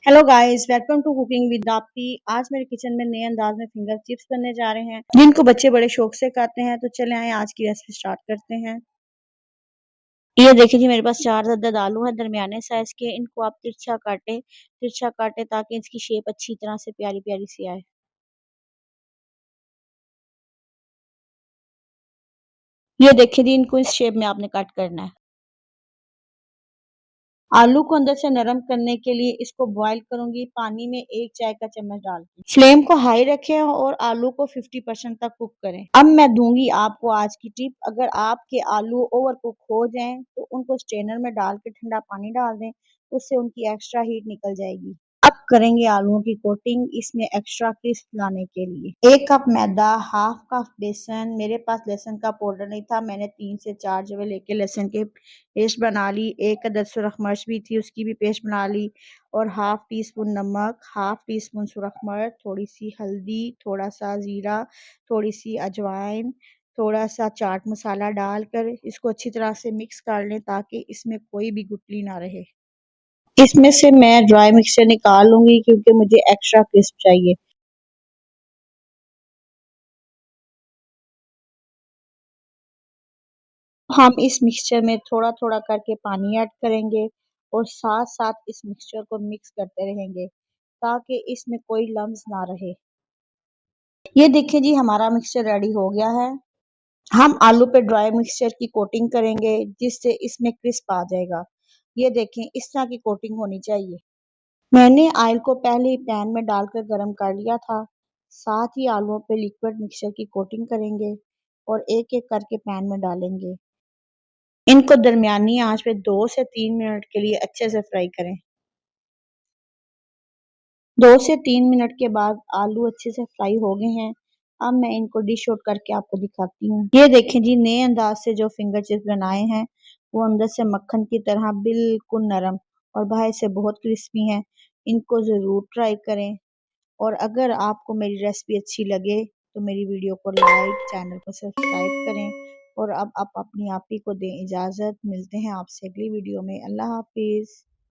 Hello guys, welcome to cooking with Dapti. आज मेरे kitchen में नए अंदाज में फिंगर चिप्स बनने जा रहे हैं जिनको बच्चे बड़े शौक से खाते हैं। तो चले आए आज की रेसिपी स्टार्ट करते हैं। ये देखिए जी, मेरे पास 4 अदद आलू है दरमियाने साइज के। इनको आप तिरछा काटे ताकि इसकी शेप अच्छी तरह से प्यारी प्यारी सी आए। ये देखिए जी, इनको इस शेप में आपने कट करना है। आलू को अंदर से नरम करने के लिए इसको बॉईल करूंगी पानी में 1 चाय का चम्मच डाल के। फ्लेम को हाई रखें और आलू को 50% तक कुक करें। अब मैं दूंगी आपको आज की टिप। अगर आपके आलू ओवर कुक हो जाएं तो उनको स्ट्रेनर में डाल के ठंडा पानी डाल दें, उससे उनकी एक्स्ट्रा हीट निकल जाएगी। अब करेंगे आलूओं की कोटिंग इसमें एक्स्ट्रा क्रिस्प लाने के लिए। 1 कप मैदा, हाफ कप बेसन। मेरे पास लहसुन का पाउडर नहीं था, मैंने 3 से 4 जवे लेके लहसुन के पेस्ट बना ली। 1 अदद सुरख मिर्च भी थी, उसकी भी पेस्ट बना ली। और हाफ टी स्पून नमक, हाफ टी स्पून सुरख मिर्च, थोड़ी सी हल्दी, थोड़ा सा जीरा, थोड़ी सी अजवाइन, थोड़ा सा चाट मसाला डालकर इसको अच्छी तरह से मिक्स कर लें ताकि इसमें कोई भी गुठली ना रहे। इसमें से मैं ड्राई मिक्सचर निकाल लूंगी क्योंकि मुझे एक्स्ट्रा क्रिस्प चाहिए। हम इस मिक्सचर में थोड़ा थोड़ा करके पानी ऐड करेंगे और साथ साथ इस मिक्सचर को मिक्स करते रहेंगे ताकि इसमें कोई लम्स ना रहे। ये देखिए जी, हमारा मिक्सचर रेडी हो गया है। हम आलू पे ड्राई मिक्सचर की कोटिंग करेंगे जिससे इसमें क्रिस्प आ जाएगा। ये देखें, इस तरह की कोटिंग होनी चाहिए। मैंने ऑयल को पहले ही पैन में डालकर गरम कर लिया था। साथ ही आलूओं पे लिक्विड मिक्सचर की कोटिंग करेंगे और एक एक करके पैन में डालेंगे। इनको दरमियानी आंच पे 2 से 3 मिनट के लिए अच्छे से फ्राई करें। 2 से 3 मिनट के बाद आलू अच्छे से फ्राई हो गए हैं। अब मैं इनको डिश आउट करके आपको दिखाती हूँ। ये देखें जी, नए अंदाज से जो फिंगर चिप्स बनाए हैं वो अंदर से मक्खन की तरह बिल्कुल नरम और बाहर से बहुत क्रिस्पी हैं। इनको ज़रूर ट्राई करें। और अगर आपको मेरी रेसिपी अच्छी लगे तो मेरी वीडियो को लाइक, चैनल को सब्सक्राइब करें। और अब आप अपनी आप ही को दें इजाज़त। मिलते हैं आपसे अगली वीडियो में। अल्लाह हाफिज़।